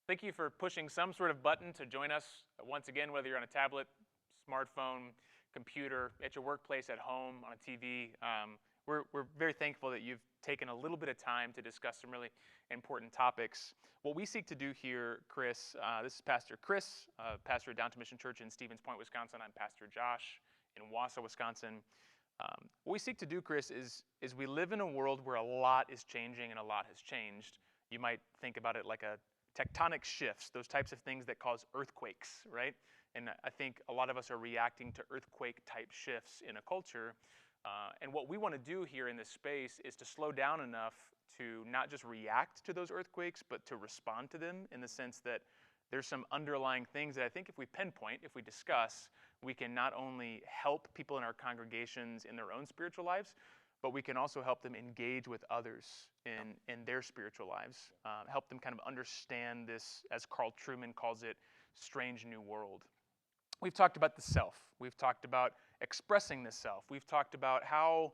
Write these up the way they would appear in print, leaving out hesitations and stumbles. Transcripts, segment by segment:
Thank you for pushing some sort of button to join us once again, whether you're on a tablet, smartphone, computer, at your workplace, at home, on a TV. We're very thankful that you've taken a little bit of time to discuss some really important topics. What we seek to do here, Chris, this is Pastor Chris, pastor at Downtown Mission Church in Stevens Point, Wisconsin. I'm Pastor Josh in Wausau, Wisconsin. What we seek to do, Chris, is we live in a world where a lot is changing and a lot has changed. You might think about it like a tectonic shifts, those types of things that cause earthquakes, right? And I think a lot of us are reacting to earthquake-type shifts in a culture. And what we want to do here in this space is to slow down enough to not just react to those earthquakes, but to respond to them in the sense that there's some underlying things that I think if we pinpoint, if we discuss, we can not only help people in our congregations in their own spiritual lives, but we can also help them engage with others in their spiritual lives, help them kind of understand this, as Carl Trueman calls it, strange new world. We've talked about the self. We've talked about expressing the self. We've talked about how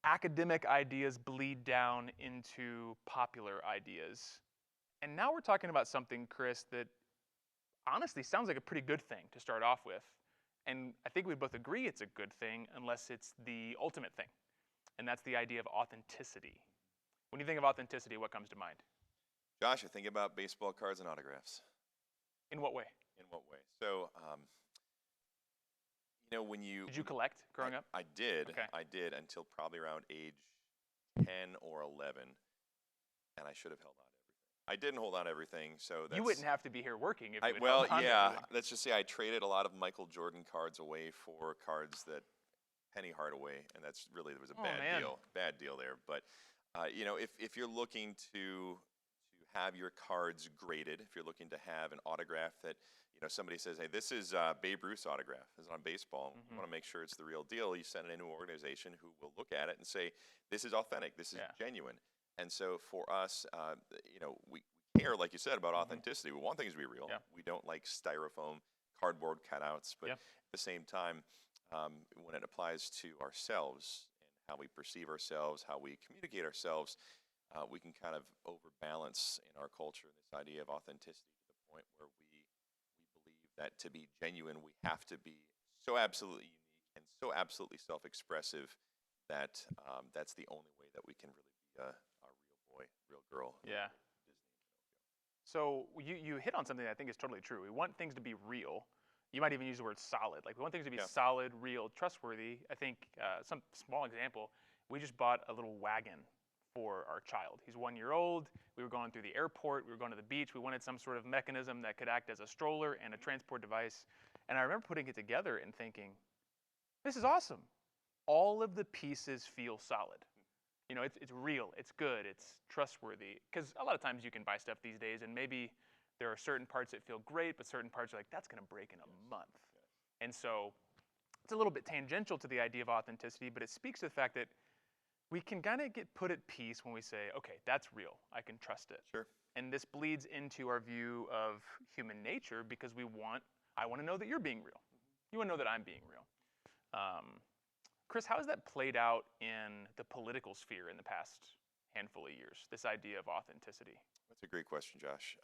academic ideas bleed down into popular ideas. And now we're talking about something, Chris, that honestly sounds like a pretty good thing to start off with. And I think we both agree it's a good thing unless it's the ultimate thing. And that's the idea of authenticity. When you think of authenticity, what comes to mind? Josh, I think about baseball cards and autographs. In what way? In what way? So, when you... Did you collect growing up? I did. Okay. I did until probably around age 10 or 11, and I should have held on to everything. I didn't hold on to everything, so that's... You wouldn't have to be here working if you had well, held on to yeah. everything. Let's just say I traded a lot of Michael Jordan cards away for cards that Penny Hardaway, and that's really, there was a bad deal there. But if you're looking to have your cards graded, if you're looking to have an autograph that somebody says, hey, this is Babe Ruth's autograph, this is on baseball. You want to make sure it's the real deal. You send it into an organization who will look at it and say, this is authentic, this is genuine. And so for us, we care, like you said, about authenticity. We want things to be real. We don't like styrofoam, cardboard cutouts, but at the same time, when it applies to ourselves and how we perceive ourselves, how we communicate ourselves, we can kind of overbalance in our culture this idea of authenticity to the point where we believe that to be genuine, we have to be so absolutely unique and so absolutely self-expressive that that's the only way that we can really be a real boy, real girl. Yeah. So you hit on something that I think is totally true. We want things to be real. You might even use the word solid. Like we want things to be solid, real, trustworthy. I think some small example, we just bought a little wagon for our child. He's 1 year old. We were going through the airport. We were going to the beach. We wanted some sort of mechanism that could act as a stroller and a transport device. And I remember putting it together and thinking, this is awesome. All of the pieces feel solid. It's real, it's good, it's trustworthy. Because a lot of times you can buy stuff these days and maybe there are certain parts that feel great, but certain parts are like, that's going to break in a month. And so it's a little bit tangential to the idea of authenticity, but it speaks to the fact that we can kind of get put at peace when we say, okay, that's real. I can trust it. Sure. And this bleeds into our view of human nature because I want to know that you're being real. You want to know that I'm being real. Chris, how has that played out in the political sphere in the past handful of years, this idea of authenticity? That's a great question, Josh.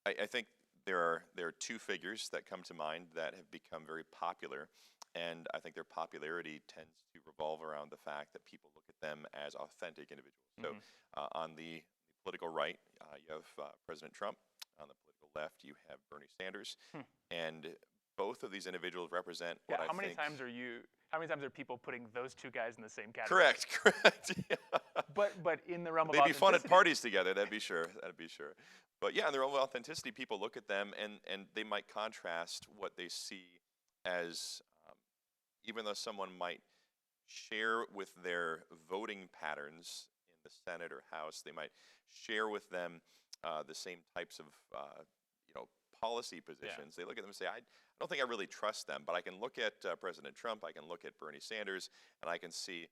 I think there are two figures that come to mind that have become very popular, and I think their popularity tends to revolve around the fact that people look at them as authentic individuals. So on the political right, you have President Trump. On the political left, you have Bernie Sanders. And both of these individuals represent what I think... How many times are people putting those two guys in the same category? Correct. Yeah. But in the realm of They'd be authenticity... fun at parties together, that'd be sure. But yeah, in the realm of authenticity, people look at them and they might contrast what they see as, even though someone might share with their voting patterns in the Senate or House, they might share with them the same types of policy positions. They look at them and say, I don't think I really trust them, but I can look at President Trump, I can look at Bernie Sanders, and I can see,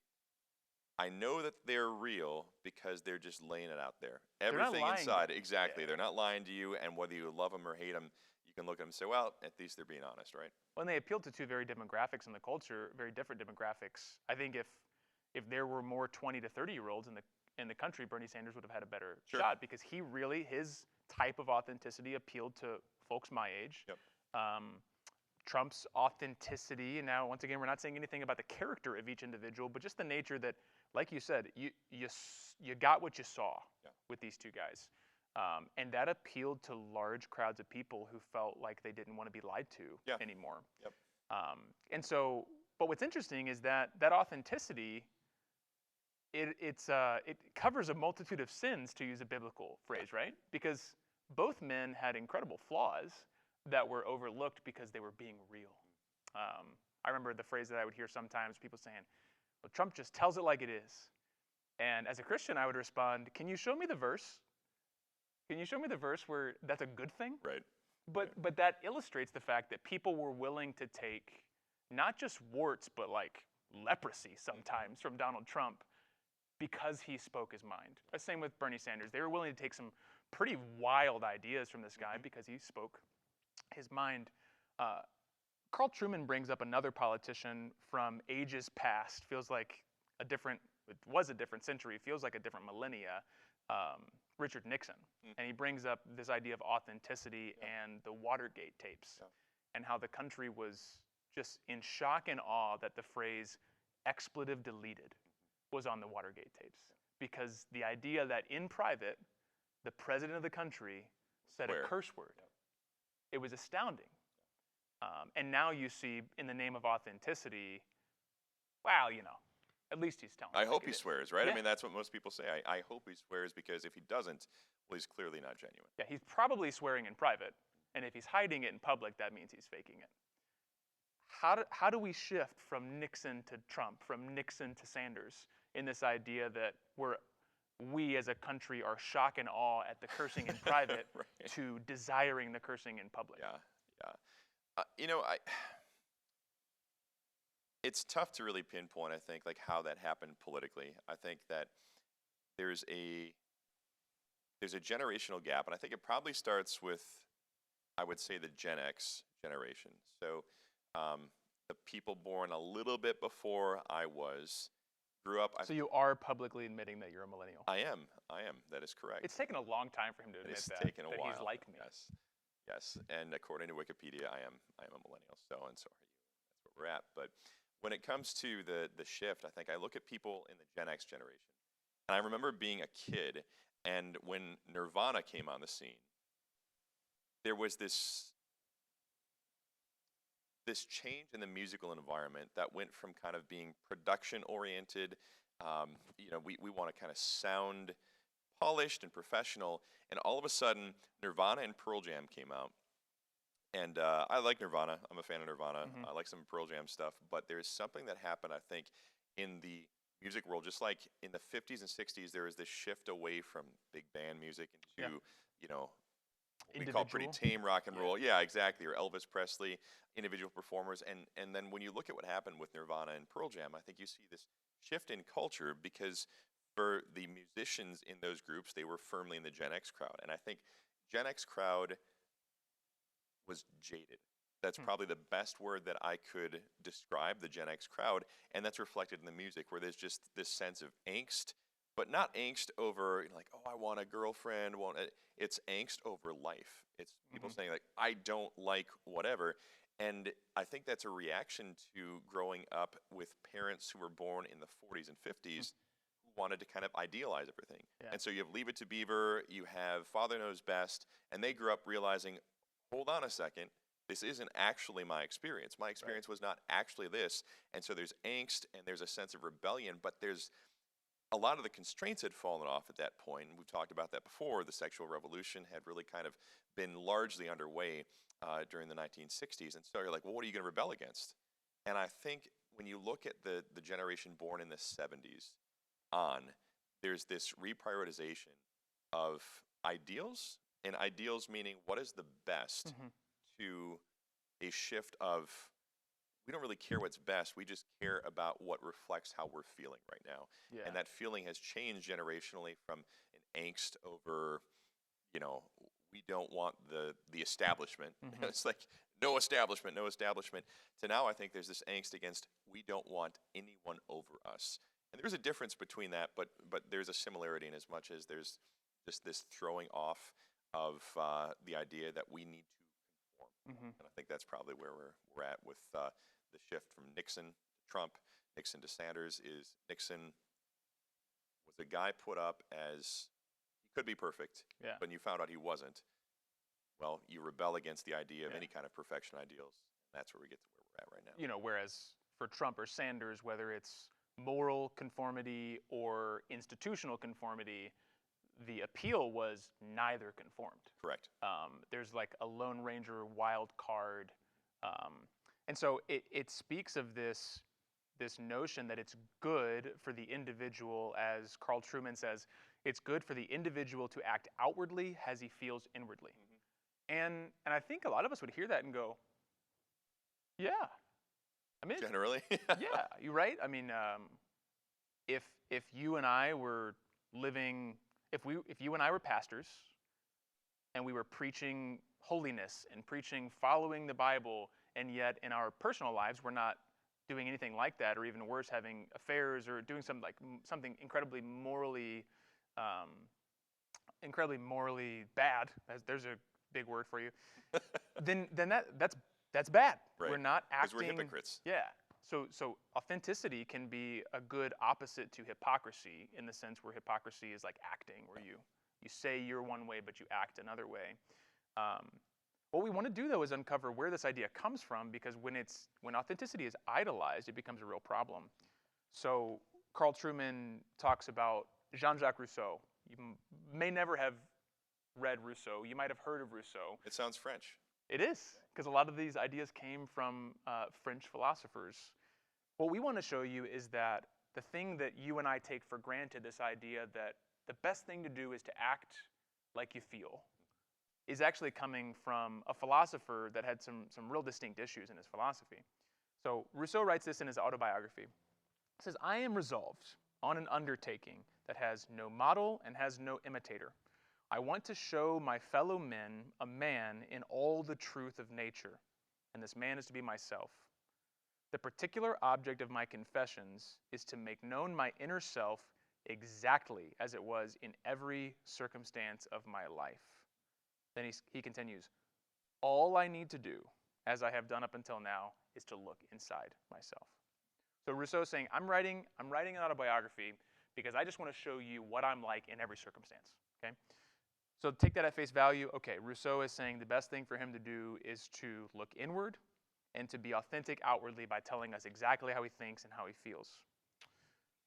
I know that they're real because they're just laying it out there. Everything inside, exactly. They're not lying to you, and whether you love them or hate them, you can look at them and say, well, at least they're being honest, right? Well, and they appeal to two very demographics in the culture, very different demographics. I think if there were more 20 to 30-year-olds in the country, Bernie Sanders would have had a better Sure. shot because his type of authenticity appealed to folks my age. Yep. Trump's authenticity, and now once again, we're not saying anything about the character of each individual, but just the nature that, like you said, you got what you saw with these two guys. And that appealed to large crowds of people who felt like they didn't want to be lied to anymore. Yep. And so, but what's interesting is that authenticity, it covers a multitude of sins, to use a biblical phrase, right? Because both men had incredible flaws that were overlooked because they were being real. I remember the phrase that I would hear sometimes, people saying, well, Trump just tells it like it is. And as a Christian, I would respond, can you show me the verse? Can you show me the verse where that's a good thing? Right. But that illustrates the fact that people were willing to take not just warts, but like leprosy sometimes from Donald Trump because he spoke his mind. Same with Bernie Sanders. They were willing to take some pretty wild ideas from this guy because he spoke his mind. Carl Truman brings up another politician from ages past. Feels like it was a different century. Feels like a different millennia. Richard Nixon. And he brings up this idea of authenticity and the Watergate tapes and how the country was just in shock and awe that the phrase expletive deleted was on the Watergate tapes. Because the idea that in private, the president of the country said a curse word. It was astounding. And now you see, in the name of authenticity, wow, at least he's telling. I hope he swears, right? Yeah. I mean, that's what most people say. I hope he swears, because if he doesn't, well, he's clearly not genuine. Yeah, he's probably swearing in private, and if he's hiding it in public, that means he's faking it. How do we shift from Nixon to Trump, from Nixon to Sanders, in this idea that we as a country are shock and awe at the cursing in private to desiring the cursing in public? Yeah. It's tough to really pinpoint, I think, like how that happened politically. I think that there's a generational gap, and I think it probably starts with, I would say, the Gen X generation. So the people born a little bit before I was grew up. So you are publicly admitting that you're a millennial? I am. That is correct. It's taken a long time for him to admit It's that. taken a while. He's like me. Yes. And according to Wikipedia, I am a millennial. So are you. That's where we're at. But when it comes to the shift, I think I look at people in the Gen X generation, and I remember being a kid, and when Nirvana came on the scene, there was this change in the musical environment that went from kind of being production oriented. We want to kind of sound polished and professional, and all of a sudden Nirvana and Pearl Jam came out. And I like Nirvana. I'm a fan of Nirvana. I like some Pearl Jam stuff. But there's something that happened, I think, in the music world. Just like in the 50s and 60s, there was this shift away from big band music into, what we call pretty tame rock and roll. Yeah, exactly. Or Elvis Presley, individual performers. And then when you look at what happened with Nirvana and Pearl Jam, I think you see this shift in culture, because for the musicians in those groups, they were firmly in the Gen X crowd. And I think Gen X crowd was jaded. That's probably the best word that I could describe the Gen X crowd, and that's reflected in the music, where there's just this sense of angst, but not angst over like, oh, I want a girlfriend. It's angst over life. It's people saying like, I don't like whatever, and I think that's a reaction to growing up with parents who were born in the 40s and 50s who wanted to kind of idealize everything. Yeah. And so you have Leave It to Beaver, you have Father Knows Best, and they grew up realizing, hold on a second, this isn't actually my experience. My experience was not actually this. And so there's angst and there's a sense of rebellion, but there's a lot of the constraints had fallen off at that point. And we've talked about that before. The sexual revolution had really kind of been largely underway during the 1960s. And so you're like, well, what are you going to rebel against? And I think when you look at the generation born in the 70s on, there's this reprioritization of ideals, and ideals meaning what is the best, to a shift of, we don't really care what's best, we just care about what reflects how we're feeling right now. Yeah. And that feeling has changed generationally from an angst over, we don't want the establishment. It's like, no establishment, to now I think there's this angst against, we don't want anyone over us. And there's a difference between that, but there's a similarity in as much as there's just this throwing off of the idea that we need to conform. And I think that's probably where we're at with the shift from Nixon to Trump, Nixon to Sanders. Is Nixon was a guy put up as he could be perfect, but you found out he wasn't. Well, you rebel against the idea of any kind of perfection ideals. That's where we get to where we're at right now. You know, whereas for Trump or Sanders, whether it's moral conformity or institutional conformity, the appeal was neither conformed. Correct. There's like a Lone Ranger wild card. And so it speaks of this notion that it's good for the individual, as Carl Trueman says, it's good for the individual to act outwardly as he feels inwardly. And I think a lot of us would hear that and go, yeah. I mean, generally, yeah, you're right. I mean, if you and I were living, if you and I were pastors, and we were preaching holiness and preaching following the Bible, and yet in our personal lives we're not doing anything like that, or even worse, having affairs or doing something incredibly morally bad. There's a big word for you. then that's bad. Right. We're not acting. Because we're hypocrites. Yeah. So authenticity can be a good opposite to hypocrisy, in the sense where hypocrisy is like acting, where you say you're one way but you act another way. What we want to do, though, is uncover where this idea comes from, because when authenticity is idolized, it becomes a real problem. So Carl Trueman talks about Jean-Jacques Rousseau. You may never have read Rousseau. You might have heard of Rousseau. It sounds French. It is, because a lot of these ideas came from French philosophers. What we want to show you is that the thing that you and I take for granted, this idea that the best thing to do is to act like you feel, is actually coming from a philosopher that had some real distinct issues in his philosophy. So Rousseau writes this in his autobiography. He says, "I am resolved on an undertaking that has no model and has no imitator. I want to show my fellow men a man in all the truth of nature, and this man is to be myself. The particular object of my confessions is to make known my inner self exactly as it was in every circumstance of my life." Then he continues, "All I need to do, as I have done up until now, is to look inside myself." So Rousseau is saying, I'm writing an autobiography because I just want to show you what I'm like in every circumstance. Okay? So take that at face value. Okay, Rousseau is saying the best thing for him to do is to look inward and to be authentic outwardly by telling us exactly how he thinks and how he feels.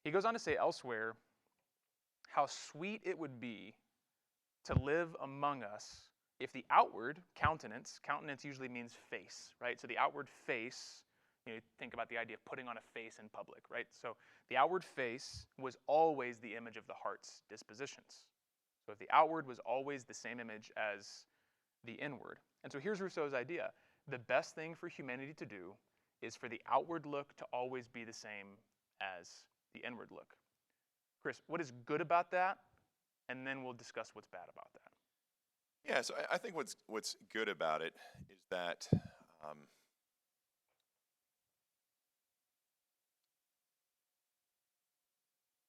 He goes on to say elsewhere how sweet it would be to live among us if the outward countenance usually means face, right? So the outward face, think about the idea of putting on a face in public, right? So the outward face was always the image of the heart's dispositions. So if the outward was always the same image as the inward. And so here's Rousseau's idea. The best thing for humanity to do is for the outward look to always be the same as the inward look. Chris, what is good about that? And then we'll discuss what's bad about that. Yeah, so I think what's good about it is that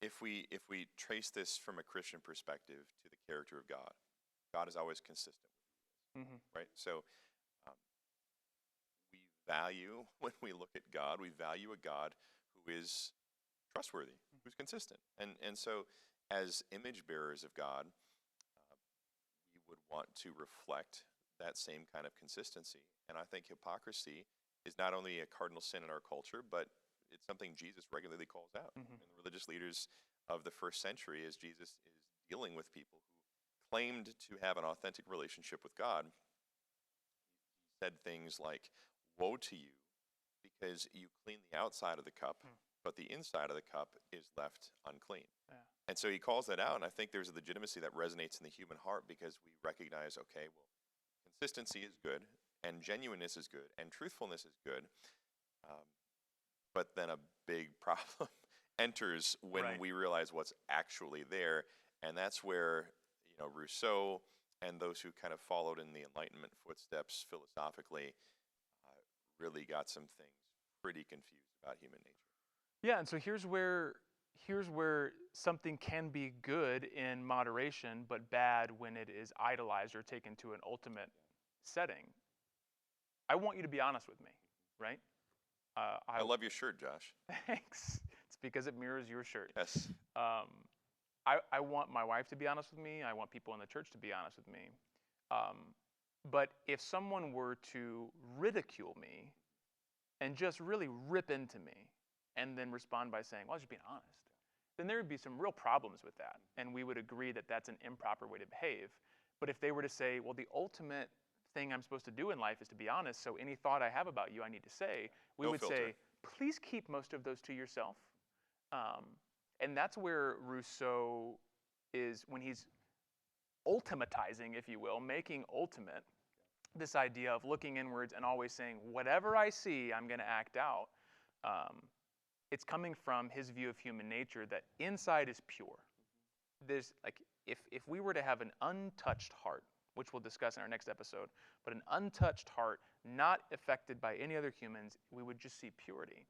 if we trace this from a Christian perspective to the character of God, God is always consistent with who he is, right? So we value, when we look at God, we value a God who is trustworthy, who's consistent. And so as image bearers of God, we would want to reflect that same kind of consistency. And I think hypocrisy is not only a cardinal sin in our culture, but it's something Jesus regularly calls out. And the religious leaders of the first century, as Jesus is dealing with people who claimed to have an authentic relationship with God, he said things like, "Woe to you, because you clean the outside of the cup, but the inside of the cup is left unclean." Yeah. And so he calls that out, and I think there's a legitimacy that resonates in the human heart, because we recognize, okay, well, consistency is good, and genuineness is good, and truthfulness is good, but then a big problem enters when we realize what's actually there, and that's where Rousseau and those who kind of followed in the Enlightenment footsteps philosophically really got some things pretty confused about human nature. Yeah, and so here's where here's where something can be good in moderation, but bad when it is idolized or taken to an ultimate setting. I want you to be honest with me, right? I love your shirt, Josh. Thanks. It's because it mirrors your shirt. Yes. I want my wife to be honest with me. I want people in the church to be honest with me. But if someone were to ridicule me and just really rip into me and then respond by saying, well, I was just being honest, then there would be some real problems with that. And we would agree that that's an improper way to behave. But if they were to say, well, the ultimate thing I'm supposed to do in life is to be honest, so any thought I have about you, I need to say, we would say, please keep most of those to yourself. And that's where Rousseau is, when he's ultimatizing, if you will, making ultimate this idea of looking inwards and always saying, whatever I see, I'm going to act out. It's coming from his view of human nature that inside is pure. There's like, if we were to have an untouched heart, which we'll discuss in our next episode, but an untouched heart, not affected by any other humans, we would just see purity.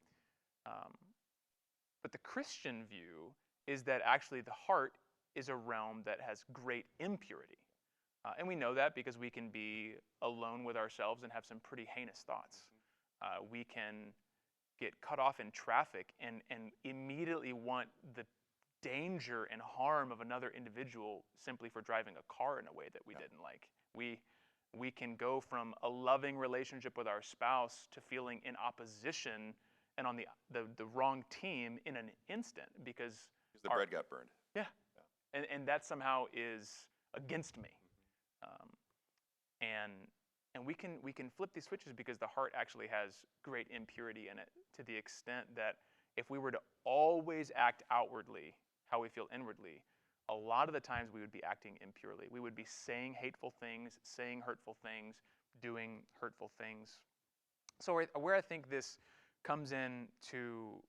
But the Christian view is that actually the heart is a realm that has great impurity. And we know that because we can be alone with ourselves and have some pretty heinous thoughts. We can get cut off in traffic and immediately want the danger and harm of another individual simply for driving a car in a way that we didn't like. We can go from a loving relationship with our spouse to feeling in opposition and on the wrong team in an instant because the bread got burned. Yeah. And that somehow is against me. And we can flip these switches because the heart actually has great impurity in it, to the extent that if we were to always act outwardly how we feel inwardly, a lot of the times we would be acting impurely. We would be saying hateful things, saying hurtful things, doing hurtful things. So where I think this comes in to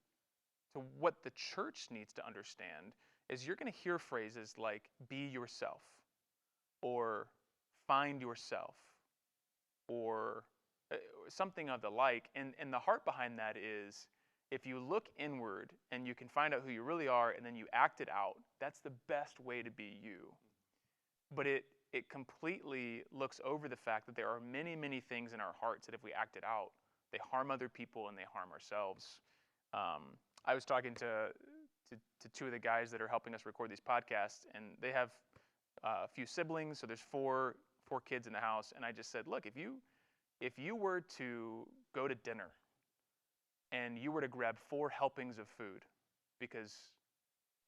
what the church needs to understand is you're going to hear phrases like be yourself or find yourself or something of the like. And the heart behind that is if you look inward and you can find out who you really are and then you act it out, that's the best way to be you. But it completely looks over the fact that there are many, many things in our hearts that if we act it out, they harm other people and they harm ourselves. I was talking to two of the guys that are helping us record these podcasts, and they have a few siblings, so there's four kids in the house, and I just said, look, if you were to go to dinner and you were to grab 4 helpings of food because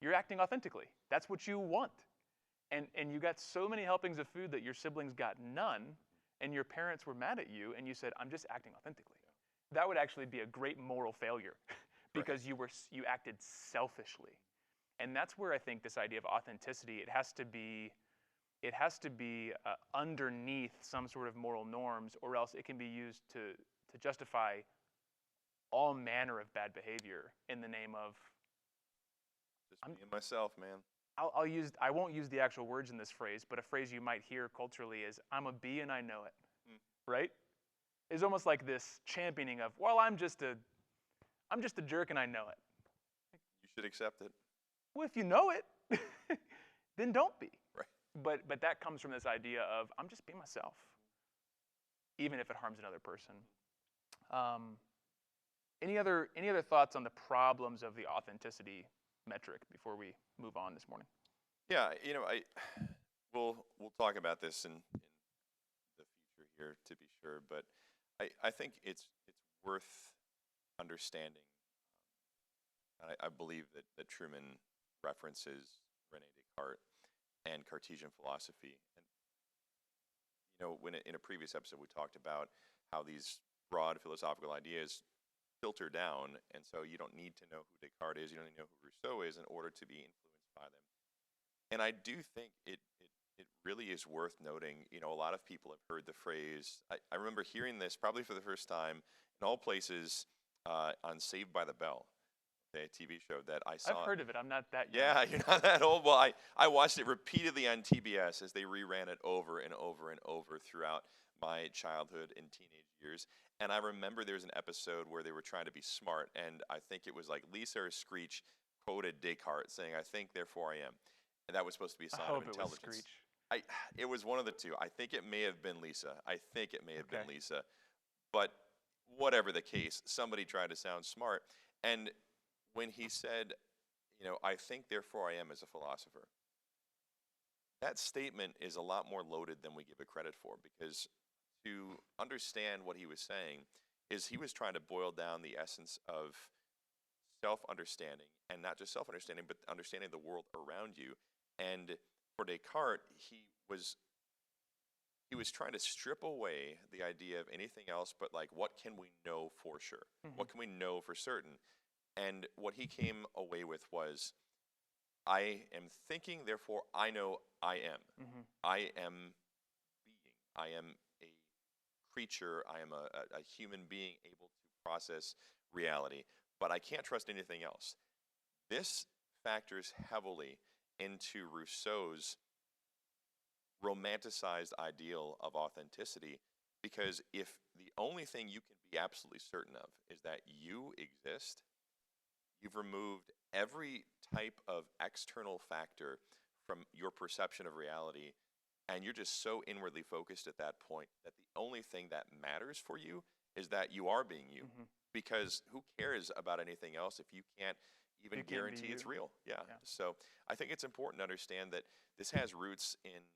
you're acting authentically, that's what you want, and you got so many helpings of food that your siblings got none, and your parents were mad at you, and you said, I'm just acting authentically. That would actually be a great moral failure because you acted selfishly. And that's where I think this idea of authenticity, it has to be underneath some sort of moral norms, or else it can be used to justify all manner of bad behavior in the name of just being myself, man. I won't use the actual words in this phrase, but a phrase you might hear culturally is I'm a bee and I know it. Right? It's almost like this championing of, well, I'm just a jerk and I know it. You should accept it. Well, if you know it, then don't be. Right. But that comes from this idea of I'm just being myself, even if it harms another person. Any other thoughts on the problems of the authenticity metric before we move on this morning? Yeah, we'll talk about this in the future here, to be sure, but I think it's worth understanding. I believe that Truman references Rene Descartes and Cartesian philosophy. And when in a previous episode we talked about how these broad philosophical ideas filter down, and so you don't need to know who Descartes is, you don't need to know who Rousseau is in order to be influenced by them. And I do think it really is worth noting, a lot of people have heard the phrase, I remember hearing this probably for the first time in all places on Saved by the Bell, a TV show that I saw. I've heard of it. I'm not that young. Yeah, you're not that old. Well, I watched it repeatedly on TBS as they reran it over and over and over throughout my childhood and teenage years. And I remember there was an episode where they were trying to be smart, and I think it was like Lisa or Screech quoted Descartes saying, "I think, therefore I am," and that was supposed to be a I sign hope of it was intelligence. Screech. It was one of the two. I think it may have been Lisa. I think it may have been Okay. Lisa. But whatever the case, somebody tried to sound smart. And when he said, "I think, therefore I am," as a philosopher, that statement is a lot more loaded than we give it credit for, because to understand what he was saying is he was trying to boil down the essence of self-understanding, and not just self-understanding, but understanding the world around you. And for Descartes, he was trying to strip away the idea of anything else but, like, what can we know for sure? What can we know for certain? And what he came away with was, I am thinking, therefore I know I am. I am being. I am a creature. I am a human being able to process reality, but I can't trust anything else. This factors heavily into Rousseau's romanticized ideal of authenticity, because if the only thing you can be absolutely certain of is that you exist, you've removed every type of external factor from your perception of reality, and you're just so inwardly focused at that point that the only thing that matters for you is that you are being you. Because who cares about anything else if you can't even guarantee it's real? Yeah. So I think it's important to understand that this has roots in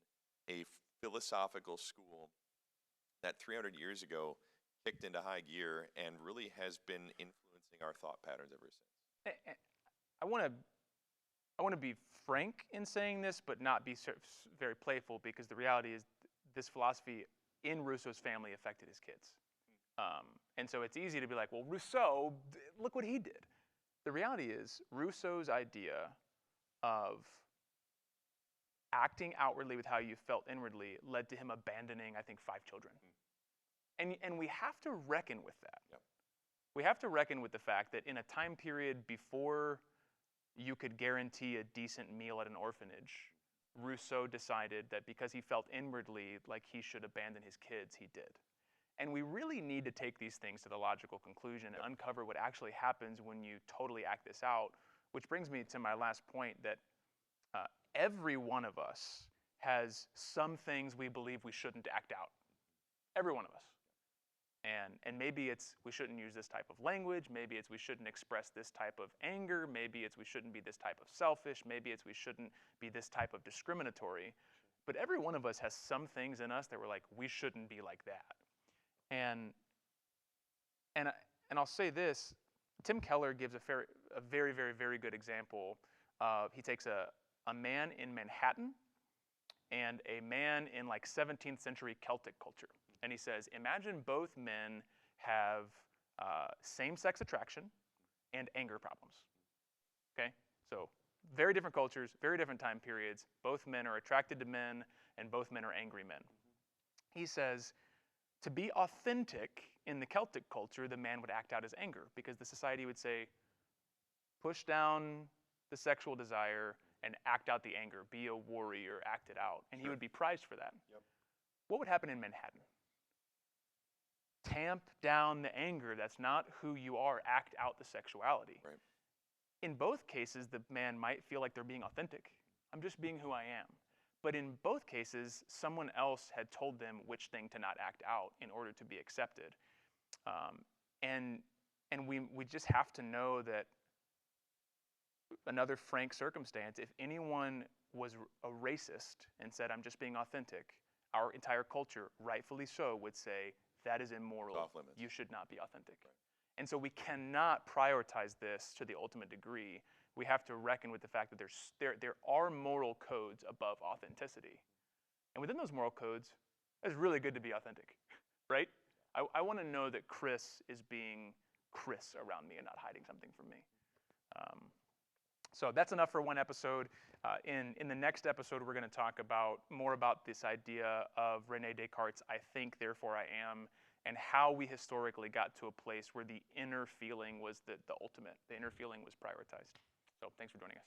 a philosophical school that 300 years ago kicked into high gear and really has been influencing our thought patterns ever since. I want to be frank in saying this, but not be very playful, because the reality is this philosophy in Rousseau's family affected his kids. And so it's easy to be like, well, Rousseau, look what he did. The reality is Rousseau's idea of acting outwardly with how you felt inwardly led to him abandoning, I think, 5 children. And we have to reckon with that. Yep. We have to reckon with the fact that in a time period before you could guarantee a decent meal at an orphanage, Rousseau decided that because he felt inwardly like he should abandon his kids, he did. And we really need to take these things to the logical conclusion and uncover what actually happens when you totally act this out, which brings me to my last point, that every one of us has some things we believe we shouldn't act out. Every one of us. And maybe it's we shouldn't use this type of language, maybe it's we shouldn't express this type of anger, maybe it's we shouldn't be this type of selfish, maybe it's we shouldn't be this type of discriminatory. But every one of us has some things in us that we're like, we shouldn't be like that. And I'll say this, Tim Keller gives a very, very, very good example. He takes a man in Manhattan and a man in like 17th century Celtic culture. And he says, imagine both men have same-sex attraction and anger problems. Okay? So very different cultures, very different time periods. Both men are attracted to men, and both men are angry men. He says, to be authentic in the Celtic culture, the man would act out his anger, because the society would say, push down the sexual desire and act out the anger, be a warrior, act it out. And he would be prized for that. Yep. What would happen in Manhattan? Tamp down the anger. That's not who you are. Act out the sexuality. Right. In both cases, the man might feel like they're being authentic. I'm just being who I am. But in both cases, someone else had told them which thing to not act out in order to be accepted. And we just have to know that another frank circumstance, if anyone was a racist and said, I'm just being authentic, our entire culture, rightfully so, would say, that is immoral. Off limits. You should not be authentic. Right. And so we cannot prioritize this to the ultimate degree. We have to reckon with the fact that there are moral codes above authenticity. And within those moral codes, it's really good to be authentic, right? I want to know that Chris is being Chris around me and not hiding something from me. So that's enough for one episode. In the next episode, we're going to talk more about this idea of René Descartes' I think, therefore I am, and how we historically got to a place where the inner feeling was the ultimate. The inner feeling was prioritized. So thanks for joining us.